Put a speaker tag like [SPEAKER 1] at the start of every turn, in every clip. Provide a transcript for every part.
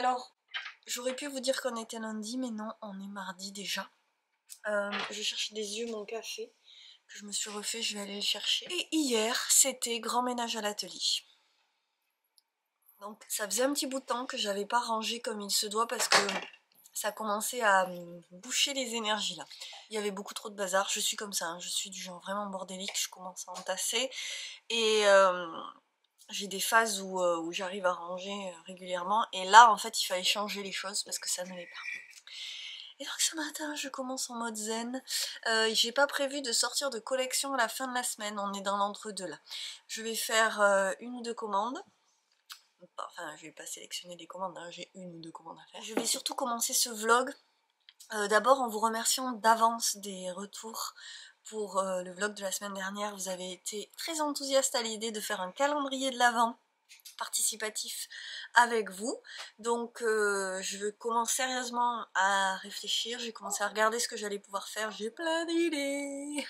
[SPEAKER 1] Alors, j'aurais pu vous dire qu'on était lundi, mais non, on est mardi déjà. Je cherche des yeux mon café que je me suis refait, je vais aller le chercher. Et hier, c'était grand ménage à l'atelier. Donc ça faisait un petit bout de temps que j'avais pas rangé comme il se doit parce que ça commençait à boucher les énergies là. Il y avait beaucoup trop de bazar, je suis comme ça, hein. Je suis du genre vraiment bordélique, je commence à entasser. Et j'ai des phases où j'arrive à ranger régulièrement. Et là en fait il fallait changer les choses parce que ça n'allait pas. Et donc ce matin je commence en mode zen. J'ai pas prévu de sortir de collection à la fin de la semaine, on est dans l'entre-deux là. Je vais faire une ou deux commandes. Enfin, je vais pas sélectionner des commandes, hein, j'ai une ou deux commandes à faire. Je vais surtout commencer ce vlog d'abord en vous remerciant d'avance des retours pour le vlog de la semaine dernière. Vous avez été très enthousiaste à l'idée de faire un calendrier de l'Avent participatif avec vous. Donc je commence sérieusement à réfléchir, j'ai commencé à regarder ce que j'allais pouvoir faire, j'ai plein d'idées.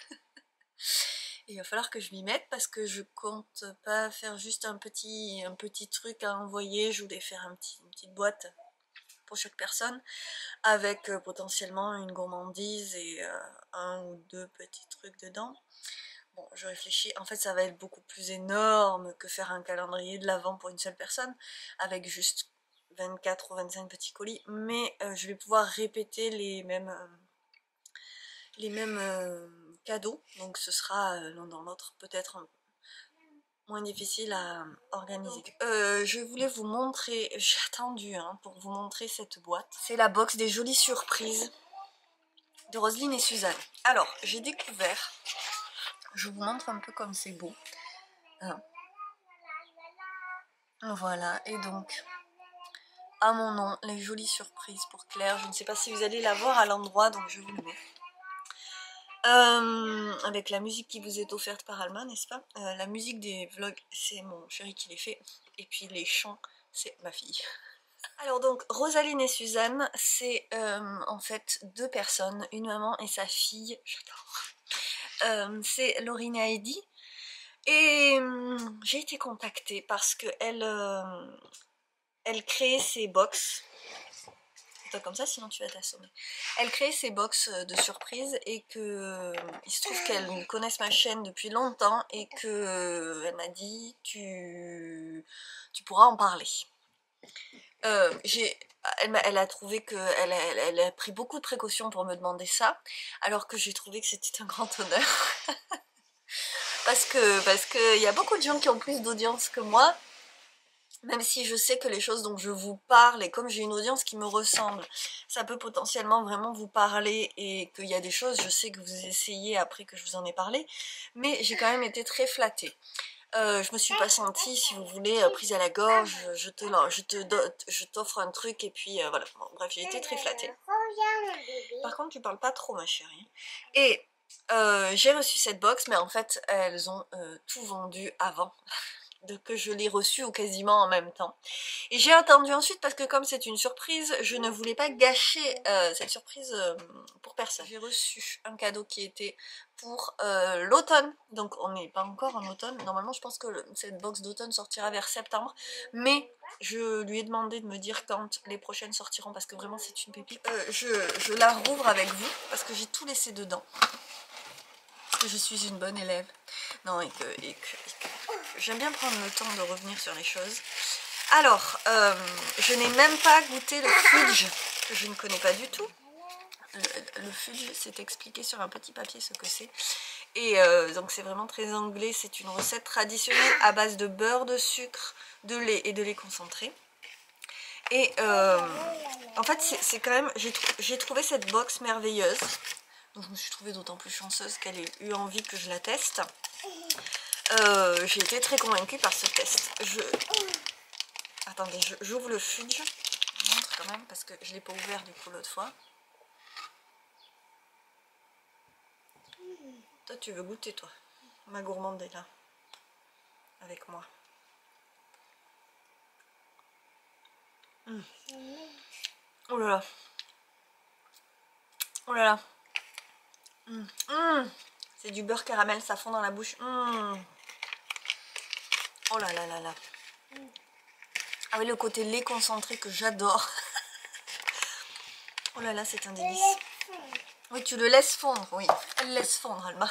[SPEAKER 1] Il va falloir que je m'y mette parce que je compte pas faire juste un petit truc à envoyer. Je voulais faire une petite boîte pour chaque personne avec potentiellement une gourmandise et un ou deux petits trucs dedans. Bon, je réfléchis. En fait, ça va être beaucoup plus énorme que faire un calendrier de l'Avent pour une seule personne avec juste 24 ou 25 petits colis. Mais je vais pouvoir répéter les mêmes cadeaux, donc ce sera l'un dans l'autre peut-être moins difficile à organiser. Donc, je voulais vous montrer, j'ai attendu hein, pour vous montrer cette boîte. C'est la box des jolies surprises de Roselyne et Suzanne. Alors, j'ai découvert, je vous montre un peu comme c'est beau. Voilà, et donc, à mon nom, les jolies surprises pour Claire. Je ne sais pas si vous allez la voir à l'endroit, donc je vous le mets. Avec la musique qui vous est offerte par Alma, n'est-ce pas? La musique des vlogs, c'est mon chéri qui les fait, et puis les chants, c'est ma fille. Alors donc, Rosaline et Suzanne, c'est en fait deux personnes, une maman et sa fille, j'adore. C'est Laurine et Heidi, et j'ai été contactée parce qu'elle elle crée ses box. Comme ça, sinon tu vas t'assommer. Elle crée ses box de surprise et que il se trouve qu'elles connaissent ma chaîne depuis longtemps et que elle m'a dit tu pourras en parler. Elle a trouvé que elle a pris beaucoup de précautions pour me demander ça, alors que j'ai trouvé que c'était un grand honneur. parce que y a beaucoup de gens qui ont plus d'audience que moi. Même si je sais que les choses dont je vous parle, et comme j'ai une audience qui me ressemble, ça peut potentiellement vraiment vous parler, et qu'il y a des choses, je sais que vous essayez après que je vous en ai parlé, mais j'ai quand même été très flattée. Je me suis pas sentie, si vous voulez, prise à la gorge, je t'offre un truc, et puis voilà. Bon, bref, j'ai été très flattée. Par contre, tu parles pas trop, ma chérie. Et j'ai reçu cette box, mais en fait, elles ont tout vendu avant. Que je l'ai reçu ou quasiment en même temps. Et j'ai attendu ensuite parce que comme c'est une surprise, je ne voulais pas gâcher cette surprise pour personne. J'ai reçu un cadeau qui était pour l'automne, donc on n'est pas encore en automne. Normalement je pense que cette box d'automne sortira vers septembre, mais je lui ai demandé de me dire quand les prochaines sortiront parce que vraiment c'est une pépite. Je la rouvre avec vous parce que j'ai tout laissé dedans. Que je suis une bonne élève. Non, et que j'aime bien prendre le temps de revenir sur les choses. Alors, je n'ai même pas goûté le fudge, que je ne connais pas du tout. Le fudge, c'est expliqué sur un petit papier ce que c'est. Et donc c'est vraiment très anglais, c'est une recette traditionnelle à base de beurre, de sucre, de lait et de lait concentré. Et en fait, c'est quand même, j'ai trouvé cette box merveilleuse. Donc je me suis trouvée d'autant plus chanceuse qu'elle ait eu envie que je la teste. J'ai été très convaincue par ce test. Attendez, j'ouvre le fudge. Je vous montre quand même parce que je ne l'ai pas ouvert du coup l'autre fois. Toi tu veux goûter toi. Ma gourmande est là. Avec moi. Oh là là. Oh là là. C'est du beurre caramel, ça fond dans la bouche. Oh là là là là. Ah oui, le côté lait concentré que j'adore. Oh là là, c'est un délice. Oui, tu le laisses fondre, oui. Elle laisse fondre, Alma.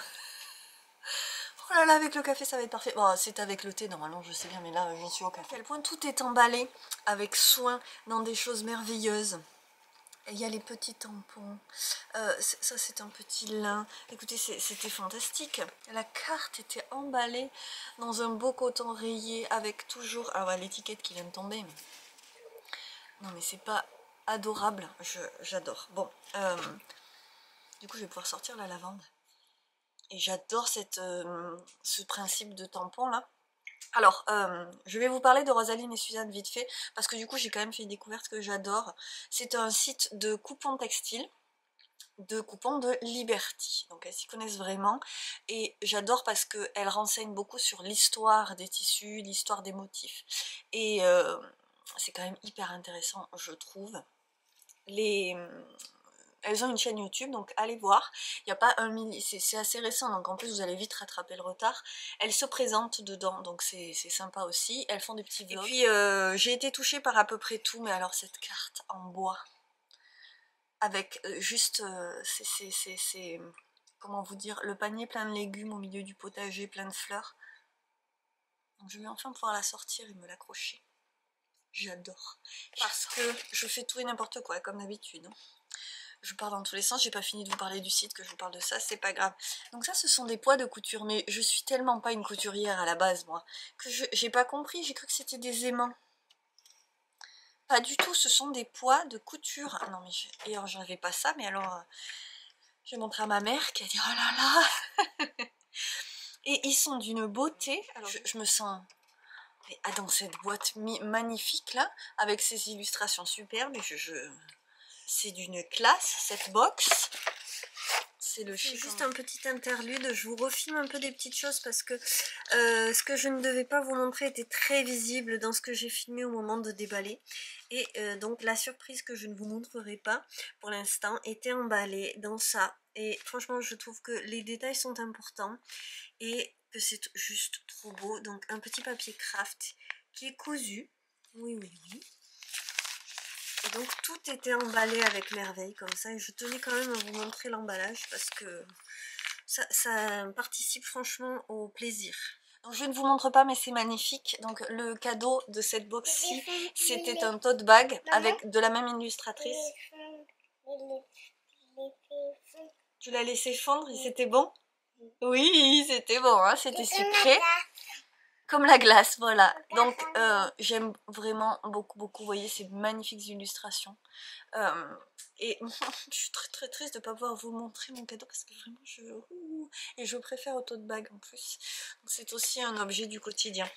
[SPEAKER 1] Oh là là, avec le café, ça va être parfait. Bon, c'est avec le thé, normalement, je sais bien, mais là, j'en suis au café. À quel point tout est emballé avec soin dans des choses merveilleuses. Et il y a les petits tampons. Ça, c'est un petit lin. Écoutez, c'était fantastique. La carte était emballée dans un beau coton rayé avec toujours... Alors, l'étiquette qui vient de tomber. Mais... Non, mais c'est pas adorable. J'adore. Bon, du coup, je vais pouvoir sortir la lavande. Et j'adore ce principe de tampon là. Alors, je vais vous parler de Rosaline et Suzanne vite fait, parce que du coup j'ai quand même fait une découverte que j'adore. C'est un site de coupons textiles, de coupons de Liberty. Donc elles s'y connaissent vraiment. Et j'adore parce qu'elles renseignent beaucoup sur l'histoire des tissus, l'histoire des motifs. Et c'est quand même hyper intéressant, je trouve. Elles ont une chaîne YouTube, donc allez voir. Il n'y a pas un millier, c'est assez récent, donc en plus vous allez vite rattraper le retard. Elles se présentent dedans, donc c'est sympa aussi. Elles font des petits vlogs. Et puis j'ai été touchée par à peu près tout, mais alors cette carte en bois, avec juste, comment vous dire, le panier plein de légumes au milieu du potager, plein de fleurs. Donc je vais enfin pouvoir la sortir et me l'accrocher. J'adore. Parce que je fais tout et n'importe quoi, comme d'habitude. Je pars dans tous les sens, j'ai pas fini de vous parler du site, que je vous parle de ça, c'est pas grave. Donc ça, ce sont des poids de couture, mais je suis tellement pas une couturière à la base, moi, que j'ai pas compris, j'ai cru que c'était des aimants. Pas du tout, ce sont des poids de couture. Ah non, mais et alors j'avais pas ça, mais alors j'ai montré à ma mère qui a dit oh là là. Et ils sont d'une beauté, alors je me sens dans cette boîte magnifique là, avec ces illustrations superbes, c'est d'une classe cette box. C'est juste un petit interlude, je vous refilme un peu des petites choses parce que ce que je ne devais pas vous montrer était très visible dans ce que j'ai filmé au moment de déballer. Et donc la surprise que je ne vous montrerai pas pour l'instant était emballée dans ça. Et franchement je trouve que les détails sont importants et que c'est juste trop beau. Donc un petit papier craft qui est cousu, oui oui oui. Et donc tout était emballé avec merveille comme ça, et je tenais quand même à vous montrer l'emballage parce que ça participe franchement au plaisir. Donc je ne vous montre pas mais c'est magnifique. Donc le cadeau de cette box-ci, c'était un tote bag avec de la même illustratrice. Tu l'as laissé fondre et c'était bon? Oui, c'était bon, hein, c'était sucré. Comme la glace, voilà. Donc j'aime vraiment beaucoup, beaucoup. Vous voyez ces magnifiques illustrations. Et je suis très très triste de ne pas pouvoir vous montrer mon cadeau parce que vraiment et je préfère au tote bag en plus. C'est aussi un objet du quotidien.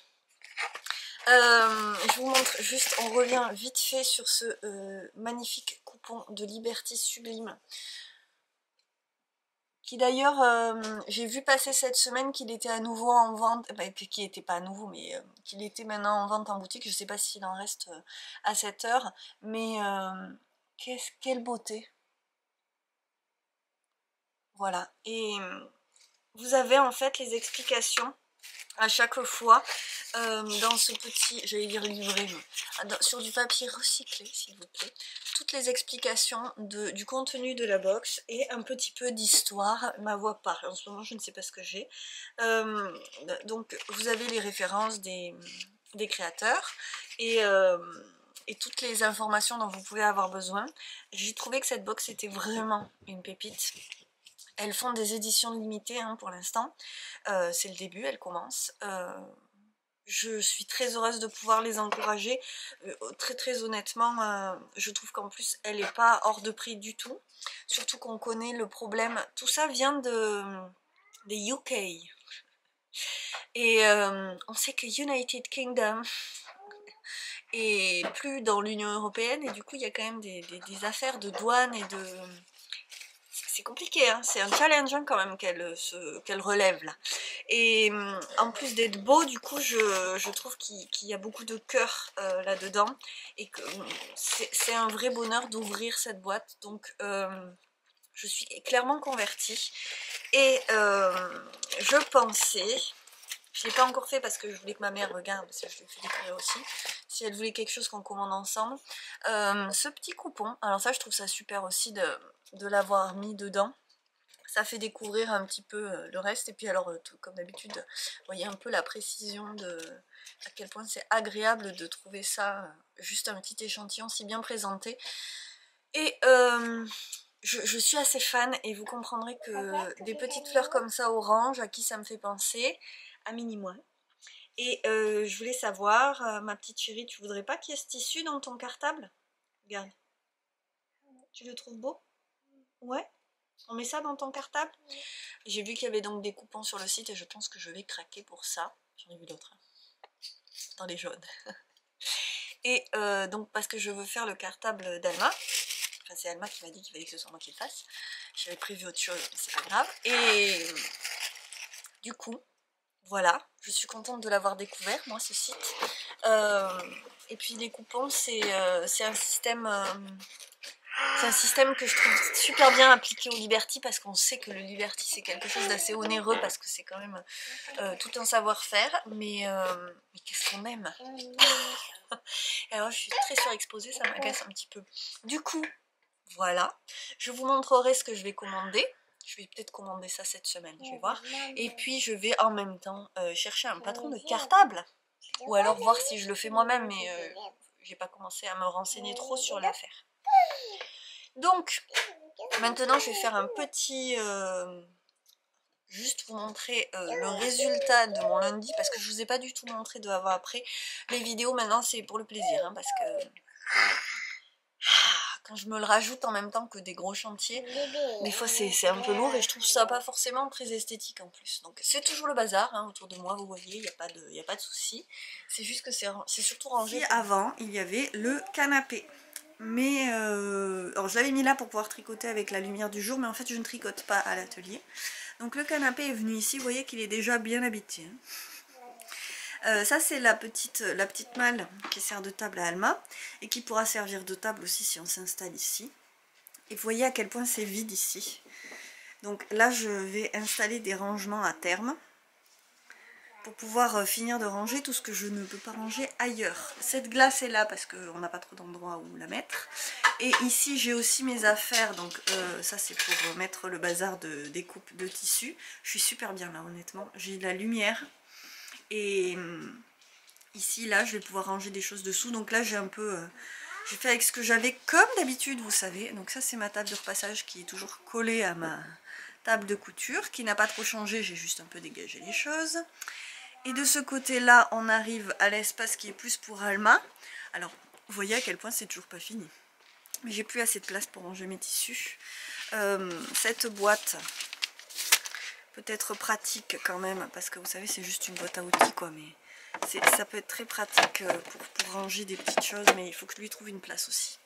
[SPEAKER 1] Je vous montre juste, on revient vite fait sur ce magnifique coupon de Liberty sublime. Qui d'ailleurs, j'ai vu passer cette semaine qu'il était à nouveau en vente, enfin, qui n'était pas à nouveau, mais qu'il était maintenant en vente en boutique. Je ne sais pas s'il en reste à cette heure, mais quelle beauté. Voilà, et vous avez en fait les explications à chaque fois dans ce petit, j'allais dire livret, sur du papier recyclé s'il vous plaît, toutes les explications du contenu de la box et un petit peu d'histoire. Ma voix parle, en ce moment je ne sais pas ce que j'ai. Donc vous avez les références des créateurs et toutes les informations dont vous pouvez avoir besoin. J'ai trouvé que cette box était vraiment une pépite. Elles font des éditions limitées hein, pour l'instant, c'est le début, elles commencent. Je suis très heureuse de pouvoir les encourager, très honnêtement, je trouve qu'en plus elle n'est pas hors de prix du tout, surtout qu'on connaît le problème, tout ça vient des UK, et on sait que United Kingdom est plus dans l'Union Européenne, et du coup il y a quand même des affaires de douane et de... C'est compliqué, hein, c'est un challenge hein, quand même qu'elle relève là. Et en plus d'être beau, du coup, je trouve qu'il y a beaucoup de cœur là-dedans. Et que c'est un vrai bonheur d'ouvrir cette boîte. Donc, je suis clairement convertie. Et je pensais Je ne l'ai pas encore fait parce que je voulais que ma mère regarde, parce que je lui ai fait découvrir aussi. Si elle voulait quelque chose qu'on commande ensemble. Ce petit coupon, alors ça je trouve ça super aussi de l'avoir mis dedans. Ça fait découvrir un petit peu le reste. Et puis alors, tout, comme d'habitude, vous voyez un peu la précision de à quel point c'est agréable de trouver ça, juste un petit échantillon si bien présenté. Et je suis assez fan et vous comprendrez que des petites fleurs comme ça orange, à qui ça me fait penser? À Mini-moi. Et je voulais savoir, ma petite chérie, tu voudrais pas qu'il y ait ce tissu dans ton cartable? Regarde. Tu le trouves beau? Ouais? On met ça dans ton cartable? J'ai vu qu'il y avait donc des coupons sur le site et je pense que je vais craquer pour ça. J'en ai vu d'autres, hein, dans les jaunes. Et donc parce que je veux faire le cartable d'Alma. Enfin c'est Alma qui m'a dit qu'il fallait que ce soit moi qui le fasse. J'avais prévu autre chose, mais c'est pas grave. Et du coup, voilà, je suis contente de l'avoir découvert, moi, ce site. Et puis les coupons, c'est un système... c'est un système que je trouve super bien appliqué au Liberty parce qu'on sait que le Liberty c'est quelque chose d'assez onéreux parce que c'est quand même tout un savoir-faire, mais qu'est-ce qu'on aime. Et alors je suis très surexposée, ça m'agace un petit peu. Du coup, voilà, je vous montrerai ce que je vais commander. Je vais peut-être commander ça cette semaine, je vais voir. Et puis je vais en même temps chercher un patron de cartable. Ou alors voir si je le fais moi-même, mais j'ai pas commencé à me renseigner trop sur l'affaire. Donc, maintenant je vais faire un petit... juste vous montrer le résultat de mon lundi, parce que je vous ai pas du tout montré de avant après. Les vidéos maintenant c'est pour le plaisir, hein, parce que... quand je me le rajoute en même temps que des gros chantiers, des fois c'est un peu lourd et je trouve ça pas forcément très esthétique en plus. Donc c'est toujours le bazar, hein, autour de moi, vous voyez, il n'y a pas de souci. C'est juste que c'est surtout rangé. Avant, il y avait le canapé. Mais alors je l'avais mis là pour pouvoir tricoter avec la lumière du jour, mais en fait je ne tricote pas à l'atelier. Donc le canapé est venu ici, vous voyez qu'il est déjà bien habité. Hein. Ça c'est la petite malle qui sert de table à Alma et qui pourra servir de table aussi si on s'installe ici. Et vous voyez à quel point c'est vide ici. Donc là je vais installer des rangements à terme pour pouvoir finir de ranger tout ce que je ne peux pas ranger ailleurs. Cette glace est là parce qu'on n'a pas trop d'endroit où la mettre. Et ici j'ai aussi mes affaires, donc ça c'est pour mettre le bazar de découpe de tissu. Je suis super bien là honnêtement, j'ai de la lumière. Et ici là je vais pouvoir ranger des choses dessous, donc là j'ai un peu... j'ai fait avec ce que j'avais comme d'habitude vous savez. Donc ça c'est ma table de repassage qui est toujours collée à ma table de couture, qui n'a pas trop changé, j'ai juste un peu dégagé les choses. Et de ce côté là on arrive à l'espace qui est plus pour Alma. Alors vous voyez à quel point c'est toujours pas fini. Mais j'ai plus assez de place pour ranger mes tissus. Cette boîte peut être pratique quand même, parce que vous savez c'est juste une boîte à outils quoi, mais ça peut être très pratique pour ranger des petites choses, mais il faut que je lui trouve une place aussi.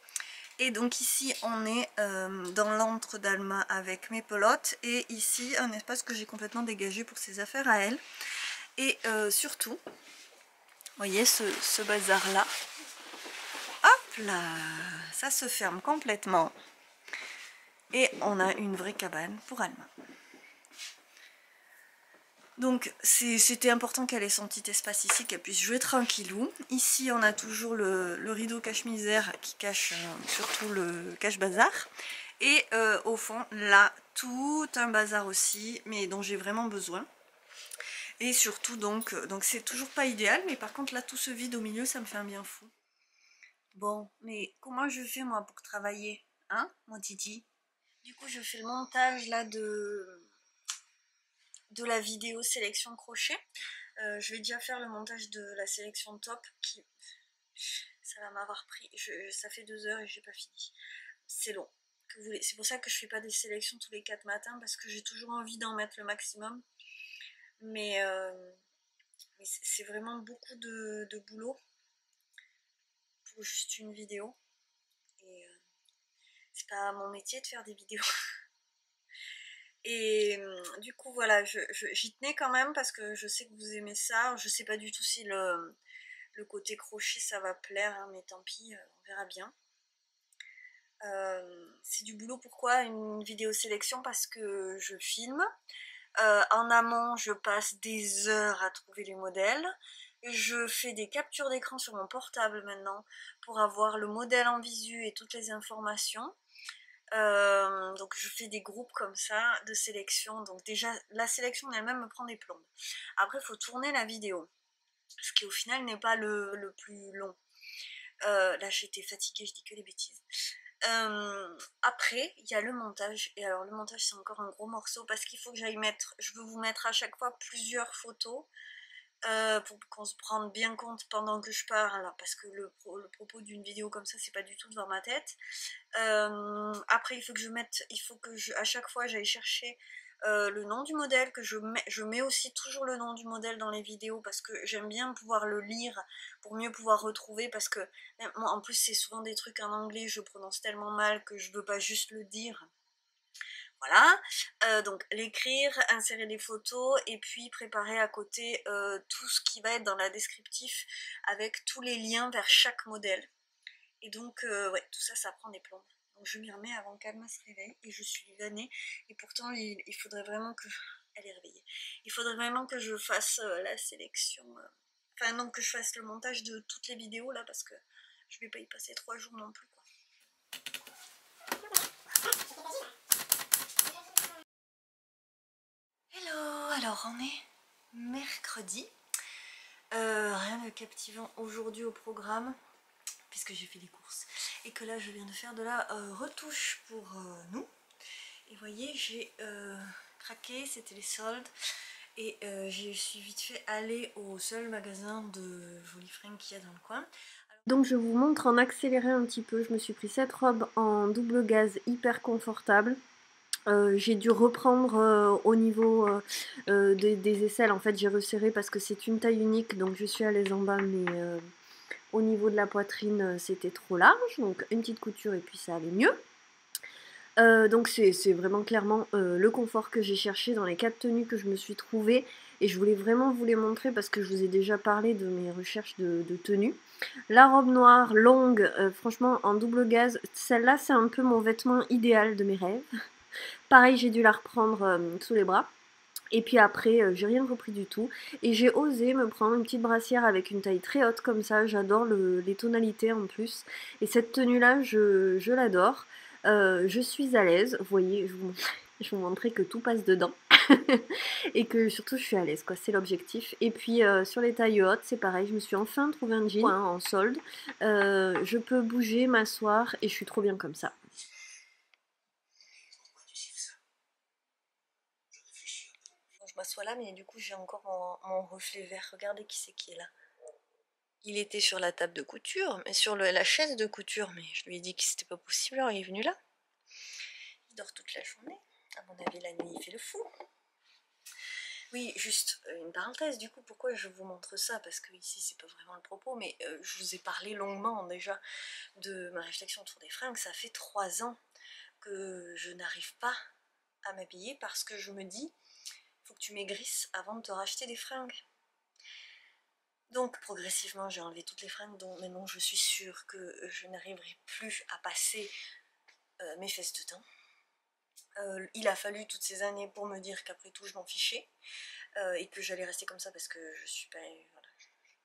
[SPEAKER 1] Et donc ici on est dans l'antre d'Alma avec mes pelotes, et ici un espace que j'ai complètement dégagé pour ses affaires à elle. Et surtout, vous voyez ce bazar là, hop là, ça se ferme complètement. Et on a une vraie cabane pour Alma. Donc c'était important qu'elle ait son petit espace ici, qu'elle puisse jouer tranquillou. Ici on a toujours le rideau cache-misère qui cache surtout le cache-bazar. Et au fond là, tout un bazar aussi, mais dont j'ai vraiment besoin. Et surtout donc c'est toujours pas idéal, mais par contre là tout ce vide au milieu ça me fait un bien fou. Bon, mais comment je fais moi pour travailler, hein mon titi? Du coup je fais le montage là de la vidéo sélection crochet. Je vais déjà faire le montage de la sélection top qui... ça va m'avoir pris... ça fait 2 heures et j'ai pas fini. C'est long. C'est pour ça que je fais pas des sélections tous les 4 matins, parce que j'ai toujours envie d'en mettre le maximum. Mais c'est vraiment beaucoup de boulot pour juste une vidéo. Et c'est pas mon métier de faire des vidéos. Et du coup voilà, j'y tenais quand même parce que je sais que vous aimez ça. Je sais pas du tout si le côté crochet ça va plaire, hein, mais tant pis, on verra bien. C'est du boulot. Pourquoi une vidéo sélection? Parce que je filme, En amont, je passe des heures à trouver les modèles. Je fais des captures d'écran sur mon portable maintenant pour avoir le modèle en visu et toutes les informations. Donc je fais des groupes comme ça de sélection. Donc déjà la sélection elle-même me prend des plombes. Après il faut tourner la vidéo, ce qui au final n'est pas le plus long. Là j'étais fatiguée, je dis que des bêtises. Après il y a le montage, et alors le montage c'est encore un gros morceau parce qu'il faut que j'aille mettre, je veux vous mettre à chaque fois plusieurs photos pour qu'on se rende bien compte pendant que je parle, parce que le propos d'une vidéo comme ça c'est pas du tout devant ma tête. Après il faut que je mette, à chaque fois j'aille chercher le nom du modèle, que je mets aussi toujours le nom du modèle dans les vidéos parce que j'aime bien pouvoir le lire pour mieux pouvoir retrouver, parce que moi en plus c'est souvent des trucs en anglais, je prononce tellement mal que je veux pas juste le dire. Voilà, donc l'écrire, insérer des photos et puis préparer à côté tout ce qui va être dans la descriptif avec tous les liens vers chaque modèle. Et donc ouais, tout ça, ça prend des plombes. Donc je m'y remets avant qu'Alma se réveille et je suis vannée. Et pourtant il faudrait vraiment que... Elle est réveillée. Il faudrait vraiment que je fasse la sélection, enfin non, que je fasse le montage de toutes les vidéos là, parce que je vais pas y passer 3 jours non plus quoi. Hello, alors on est mercredi. Rien de captivant aujourd'hui au programme, puisque j'ai fait des courses et que là je viens de faire de la retouche pour nous. Et vous voyez, j'ai craqué, c'était les soldes. Et je suis vite fait aller au seul magasin de jolies fringues qu'il y a dans le coin. Donc je vous montre en accéléré un petit peu. Je me suis pris cette robe en double gaze hyper confortable. J'ai dû reprendre au niveau des aisselles. En fait j'ai resserré parce que c'est une taille unique, donc je suis à l'aise en bas, mais au niveau de la poitrine c'était trop large, donc une petite couture et puis ça allait mieux. Donc c'est vraiment clairement le confort que j'ai cherché dans les 4 tenues que je me suis trouvée, et je voulais vraiment vous les montrer parce que je vous ai déjà parlé de mes recherches de tenues. La robe noire longue, franchement en double gaze, celle-là c'est un peu mon vêtement idéal de mes rêves. Pareil, j'ai dû la reprendre sous les bras. Et puis après, j'ai rien repris du tout. Et j'ai osé me prendre une petite brassière avec une taille très haute comme ça. J'adore les tonalités en plus. Et cette tenue-là, je l'adore. Je suis à l'aise. Vous voyez, je vous montrais que tout passe dedans. Et que surtout, je suis à l'aise, quoi. C'est l'objectif. Et puis, sur les tailles hautes, c'est pareil. Je me suis enfin trouvé un jean en solde. Je peux bouger, m'asseoir et je suis trop bien comme ça. Je m'assois là, mais du coup j'ai encore mon reflet vert. Regardez qui c'est qui est là. Il était sur la table de couture, mais sur la chaise de couture, mais je lui ai dit que c'était pas possible, alors il est venu là. Il dort toute la journée. À mon avis la nuit il fait le fou. Oui, juste une parenthèse, du coup pourquoi je vous montre ça, parce que ici c'est pas vraiment le propos, mais je vous ai parlé longuement déjà de ma réflexion autour des fringues. Ça fait 3 ans que je n'arrive pas à m'habiller parce que je me dis faut que tu maigrisses avant de te racheter des fringues. Donc progressivement j'ai enlevé toutes les fringues dont maintenant je suis sûre que je n'arriverai plus à passer mes fesses dedans. Il a fallu toutes ces années pour me dire qu'après tout je m'en fichais et que j'allais rester comme ça parce que je suis pas... Voilà,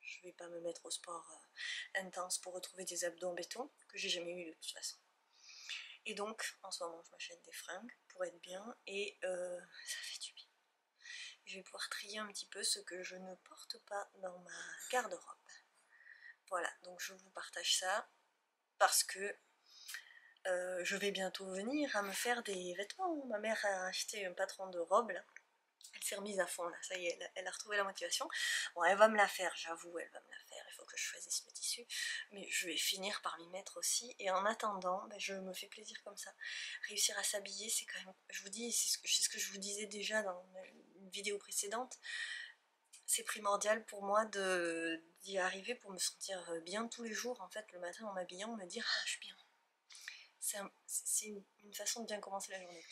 [SPEAKER 1] je vais pas me mettre au sport intense pour retrouver des abdos en béton que j'ai jamais eu de toute façon. Et donc en ce moment je m'achète des fringues pour être bien et ça fait du bien. Je vais pouvoir trier un petit peu ce que je ne porte pas dans ma garde-robe. Voilà, donc je vous partage ça parce que je vais bientôt venir à me faire des vêtements. Ma mère a acheté un patron de robe là. Elle s'est remise à fond là, ça y est, elle a retrouvé la motivation. Bon, elle va me la faire, j'avoue, elle va me la faire, il faut que je choisisse le tissu, mais je vais finir par m'y mettre aussi, et en attendant, ben, je me fais plaisir comme ça. Réussir à s'habiller, c'est quand même, je vous dis, c'est ce que je vous disais déjà dans une vidéo précédente, c'est primordial pour moi d'y arriver pour me sentir bien tous les jours, en fait, le matin en m'habillant, me dire « Ah, je suis bien ». C'est une façon de bien commencer la journée.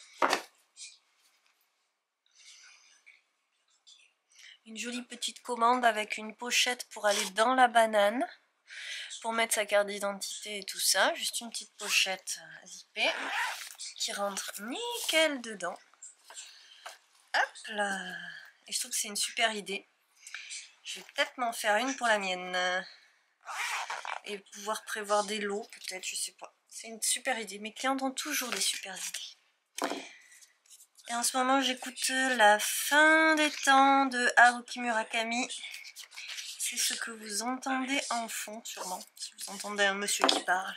[SPEAKER 1] Une jolie petite commande avec une pochette pour aller dans la banane, pour mettre sa carte d'identité et tout ça. Juste une petite pochette zippée qui rentre nickel dedans. Hop là. Et je trouve que c'est une super idée. Je vais peut-être m'en faire une pour la mienne. Et pouvoir prévoir des lots, peut-être, je sais pas. C'est une super idée. Mes clients ont toujours des super idées. Et en ce moment, j'écoute La fin des temps de Haruki Murakami. C'est ce que vous entendez en fond, sûrement. Si vous entendez un monsieur qui parle.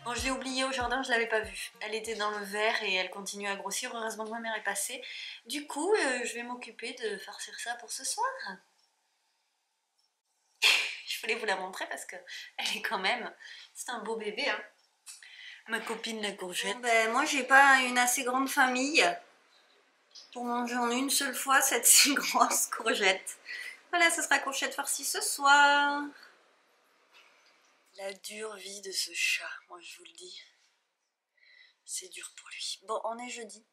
[SPEAKER 1] Bon, je l'ai oubliée au jardin, je l'avais pas vue. Elle était dans le verre et elle continue à grossir. Heureusement que ma mère est passée. Du coup, je vais m'occuper de farcir ça pour ce soir. Je voulais vous la montrer parce que elle est quand même... C'est un beau bébé, hein. Ma copine la courgette. Bon, ben, moi, j'ai pas une assez grande famille pour manger en une seule fois cette si grosse courgette. Voilà, ce sera courgette farcie ce soir. La dure vie de ce chat, moi je vous le dis. C'est dur pour lui. Bon, on est jeudi.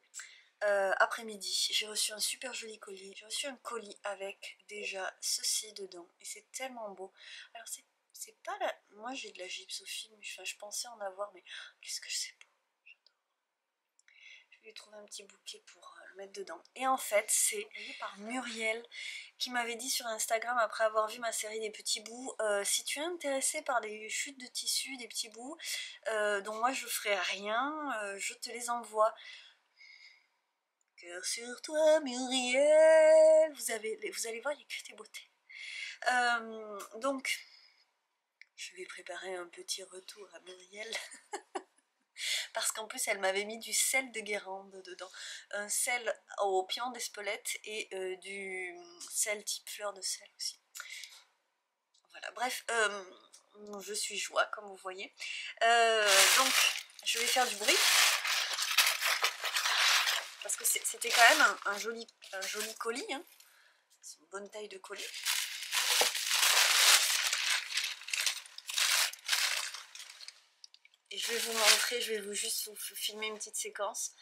[SPEAKER 1] Après-midi, j'ai reçu un super joli colis. J'ai reçu un colis avec déjà ceci dedans. Et c'est tellement beau. Alors c'est pas la... Moi j'ai de la gypsophile, enfin, je pensais en avoir, mais qu'est-ce que c'est beau. Je vais lui trouver un petit bouquet pour le mettre dedans. Et en fait, c'est envoyé par Muriel qui m'avait dit sur Instagram après avoir vu ma série des petits bouts, si tu es intéressé par des chutes de tissu, des petits bouts, dont moi je ferai rien, je te les envoie. Cœur sur toi Muriel, vous allez voir, il n'y a que des beautés. Donc, je vais préparer un petit retour à Muriel. Parce qu'en plus elle m'avait mis du sel de Guérande dedans, un sel au piment d'Espelette et du sel type fleur de sel aussi. Voilà, bref, je suis joie comme vous voyez. Donc je vais faire du bruit parce que c'était quand même un joli colis, hein. C'est une bonne taille de colis. Et je vais vous montrer, je vais juste vous filmer une petite séquence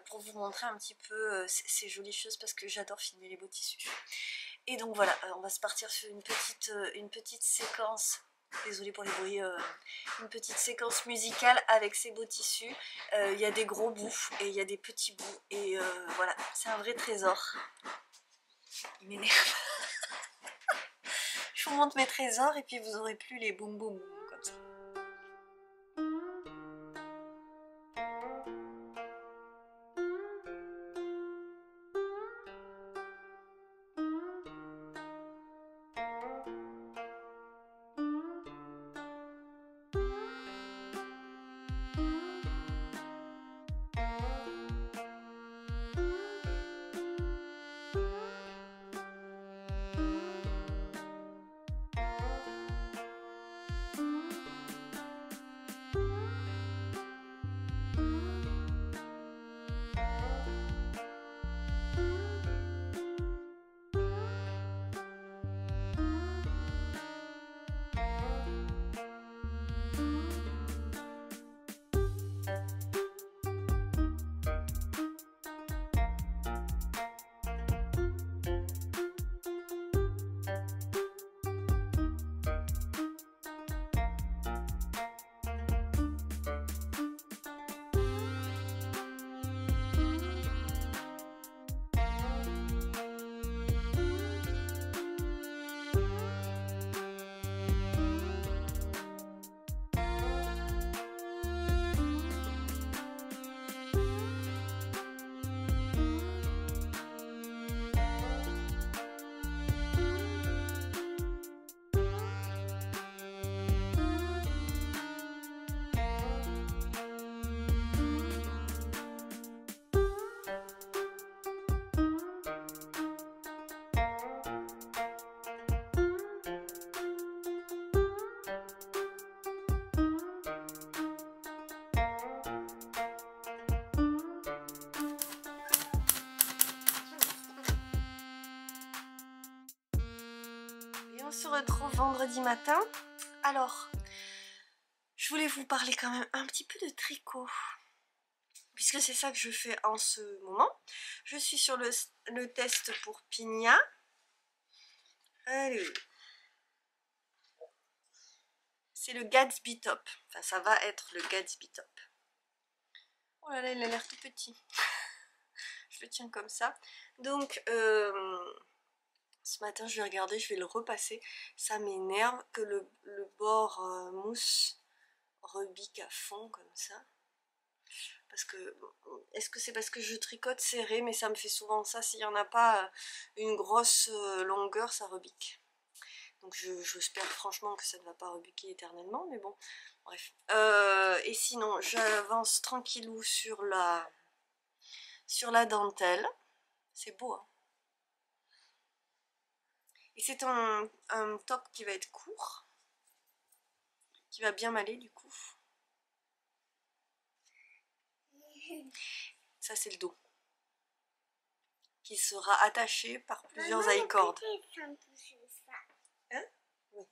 [SPEAKER 1] pour vous montrer un petit peu ces jolies choses parce que j'adore filmer les beaux tissus. Et donc voilà, on va se partir sur une petite séquence, désolée pour les bruits, une petite séquence musicale avec ces beaux tissus. Il y a des gros bouts et il y a des petits bouts et voilà, c'est un vrai trésor. Il m'énerve. Je vous montre mes trésors et puis vous aurez plus les boum boum comme ça. se retrouve vendredi matin. Alors, je voulais vous parler quand même un petit peu de tricot, puisque c'est ça que je fais en ce moment. Je suis sur le test pour Pina. Allez. C'est le Gatsby Top. Enfin, ça va être le Gatsby Top. Oh là là, il a l'air tout petit. Je le tiens comme ça. Donc, ce matin, je vais regarder, je vais le repasser. Ça m'énerve que le bord mousse rebique à fond comme ça. Parce que, est-ce que c'est parce que je tricote serré, mais ça me fait souvent ça. S'il n'y en a pas une grosse longueur, ça rebique. Donc j'espère franchement que ça ne va pas rebuquer éternellement, mais bon, bref. Et sinon, j'avance tranquillou sur la dentelle. C'est beau, hein. Et c'est un top qui va être court, qui va bien m'aller du coup. Ça c'est le dos, qui sera attaché par plusieurs I-cords. Hein? Oui.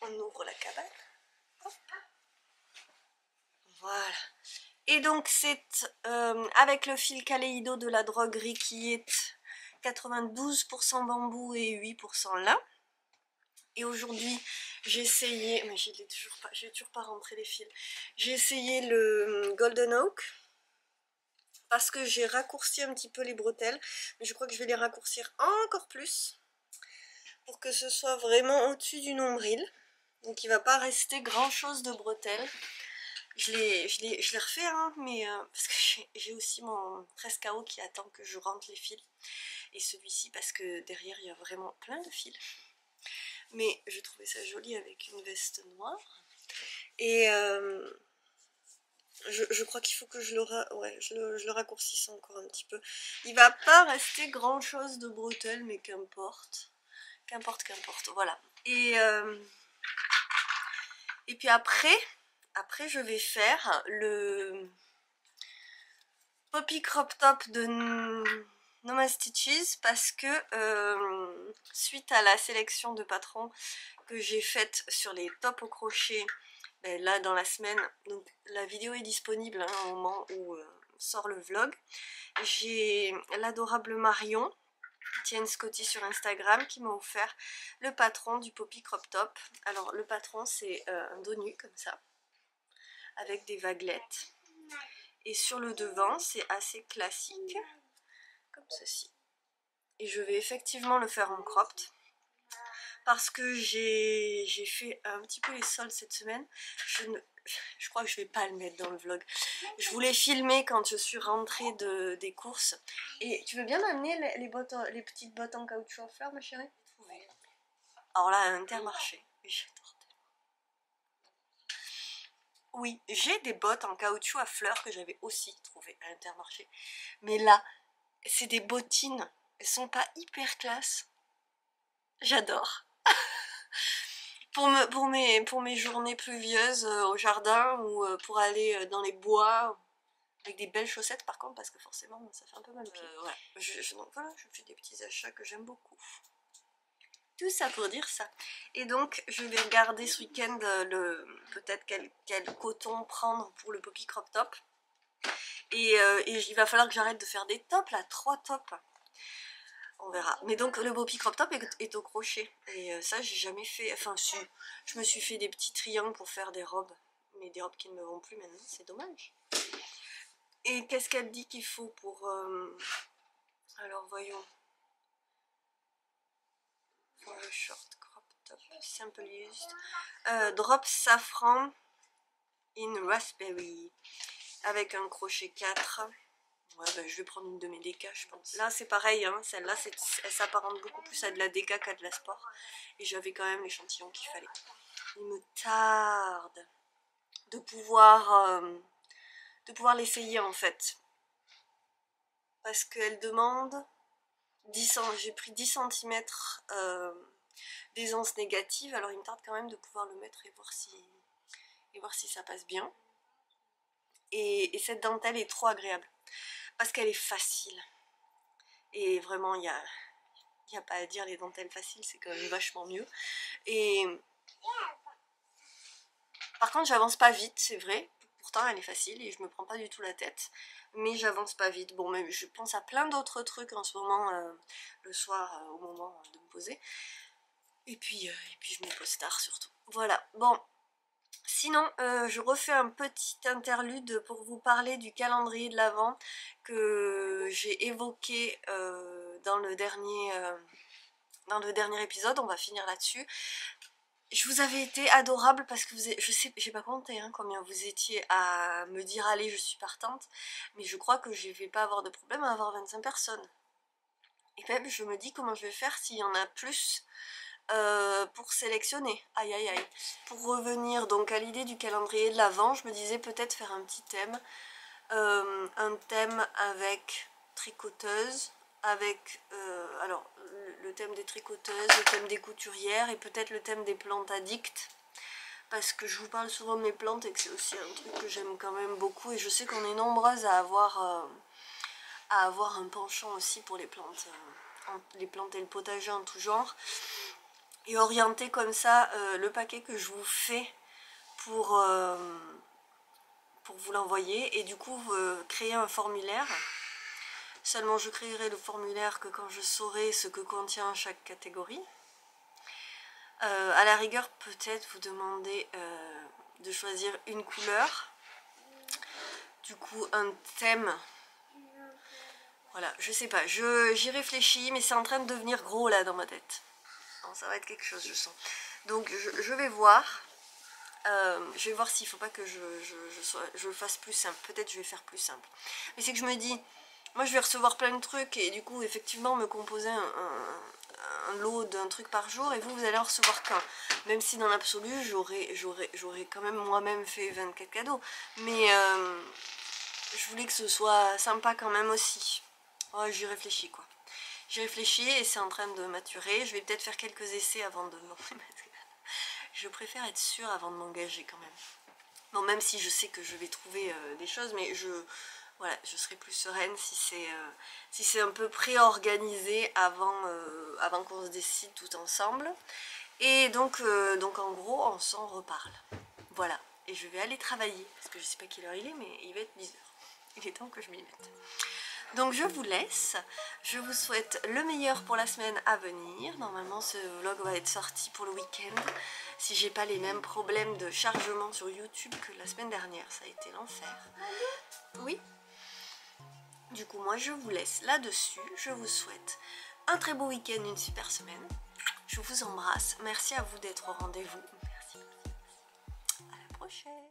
[SPEAKER 1] On ouvre la cabane. Hop. Voilà. Et donc c'est avec le fil Kaleido de la droguerie qui est 92% bambou et 8% lin. Et aujourd'hui j'ai essayé, mais j'ai toujours pas rentré les fils. J'ai essayé le Golden Oak parce que j'ai raccourci un petit peu les bretelles, mais je crois que je vais les raccourcir encore plus pour que ce soit vraiment au-dessus du nombril. Donc il va pas rester grand chose de bretelles. Je l'ai refait, hein, mais parce que j'ai aussi mon 13 KO qui attend que je rentre les fils. Et celui-ci parce que derrière il y a vraiment plein de fils. Mais je trouvais ça joli avec une veste noire. Et je crois qu'il faut que je le raccourcisse encore un petit peu. Il va pas rester grand chose de bretelles, mais qu'importe. Qu'importe, voilà. Et puis après je vais faire le Poppy Crop Top de Noma Stitches parce que suite à la sélection de patrons que j'ai faite sur les tops au crochet, ben là dans la semaine, donc la vidéo est disponible hein, au moment où sort le vlog, j'ai l'adorable Marion, Tienne Scotty sur Instagram, qui m'a offert le patron du Poppy Crop Top. Alors le patron c'est un dos nu comme ça, avec des vaguelettes. Et sur le devant, c'est assez classique, comme ceci. Et je vais effectivement le faire en cropped, parce que j'ai fait un petit peu les soldes cette semaine. Je crois que je vais pas le mettre dans le vlog. Je voulais filmer quand je suis rentrée des courses. Et tu veux bien m'amener les petites bottes en caoutchouc à fleurs, ma chérie? Alors là, à Intermarché. J'adore. Oui, j'ai des bottes en caoutchouc à fleurs que j'avais aussi trouvées à Intermarché. Mais là, c'est des bottines. Elles sont pas hyper classe. J'adore. Pour mes journées pluvieuses au jardin ou pour aller dans les bois avec des belles chaussettes par contre, parce que forcément ça fait un peu mal au pied. Ouais. Donc voilà, je fais des petits achats que j'aime beaucoup. Tout ça pour dire ça. Et donc je vais regarder ce week-end peut-être quel coton prendre pour le Poppy Crop Top. Et il va falloir que j'arrête de faire des tops là, 3 tops. On verra. Mais donc le Poppy Crop Top est au crochet. Et ça j'ai jamais fait. Enfin si, je me suis fait des petits triangles pour faire des robes. Mais des robes qui ne me vont plus maintenant, c'est dommage. Et qu'est-ce qu'elle dit qu'il faut pour... Alors voyons. For a short crop top, simple used. Drop safran in raspberry. Avec un crochet 4. Ouais, bah, je vais prendre une de mes décas, je pense. Là, c'est pareil, hein, celle-là, elle s'apparente beaucoup plus à de la déca qu'à de la sport. Et j'avais quand même l'échantillon qu'il fallait. Il me tarde de pouvoir l'essayer, en fait. Parce qu'elle demande 10 j'ai pris 10 cm d'aisance négative. Alors, il me tarde quand même de pouvoir le mettre et voir si ça passe bien. Et cette dentelle est trop agréable. Parce qu'elle est facile. Et vraiment, il y Il n'y a pas à dire, les dentelles faciles c'est quand même vachement mieux. Et par contre j'avance pas vite, c'est vrai, pourtant elle est facile et je me prends pas du tout la tête, mais j'avance pas vite. Bon, même je pense à plein d'autres trucs en ce moment, le soir au moment de me poser, et puis je me pose tard surtout. Voilà, bon. Sinon, je refais un petit interlude pour vous parler du calendrier de l'Avent que j'ai évoqué dans le dernier épisode. On va finir là-dessus. Je vous avais été adorable parce que je sais, j'ai pas compté combien vous étiez à me dire allez, je suis partante, mais je crois que je vais pas avoir de problème à avoir 25 personnes. Et même je me dis comment je vais faire s'il y en a plus. Pour sélectionner, aïe aïe aïe. Pour revenir donc à l'idée du calendrier de l'Avent, je me disais peut-être faire un petit thème, un thème avec tricoteuse, avec alors le thème des tricoteuses, le thème des couturières et peut-être le thème des plantes addictes, parce que je vous parle souvent de mes plantes et que c'est aussi un truc que j'aime quand même beaucoup, et je sais qu'on est nombreuses à avoir un penchant aussi pour les plantes et le potager en tout genre. Et orienter comme ça le paquet que je vous fais pour vous l'envoyer, et du coup créer un formulaire. Seulement je créerai le formulaire que quand je saurai ce que contient chaque catégorie. À la rigueur peut-être vous demander de choisir une couleur, du coup un thème. Voilà, je sais pas, j'y réfléchis, mais c'est en train de devenir gros là dans ma tête. Non, ça va être quelque chose, je sens. Donc je vais voir. Je vais voir s'il ne faut pas que je fasse plus simple. Peut-être je vais faire plus simple. Mais c'est que je me dis, moi je vais recevoir plein de trucs et du coup effectivement me composer un lot d'un truc par jour, et vous allez en recevoir qu'un. Même si dans l'absolu j'aurais quand même moi-même fait 24 cadeaux. Mais je voulais que ce soit sympa quand même aussi. Oh, j'y réfléchis quoi. J'y réfléchis et c'est en train de maturer. Je vais peut-être faire quelques essais avant de je préfère être sûre avant de m'engager quand même. Bon, même si je sais que je vais trouver des choses, mais voilà, je serai plus sereine si c'est un peu pré-organisé avant qu'on se décide tout ensemble. Et donc en gros, on s'en reparle. Voilà, et je vais aller travailler, parce que je sais pas quelle heure il est, mais il va être 10 h. Il est temps que je m'y mette. Donc je vous laisse, je vous souhaite le meilleur pour la semaine à venir. Normalement ce vlog va être sorti pour le week-end, si j'ai pas les mêmes problèmes de chargement sur YouTube que la semaine dernière, ça a été l'enfer. Oui. Du coup moi je vous laisse là-dessus, je vous souhaite un très beau week-end, une super semaine. Je vous embrasse, merci à vous d'être au rendez-vous. Merci. À la prochaine.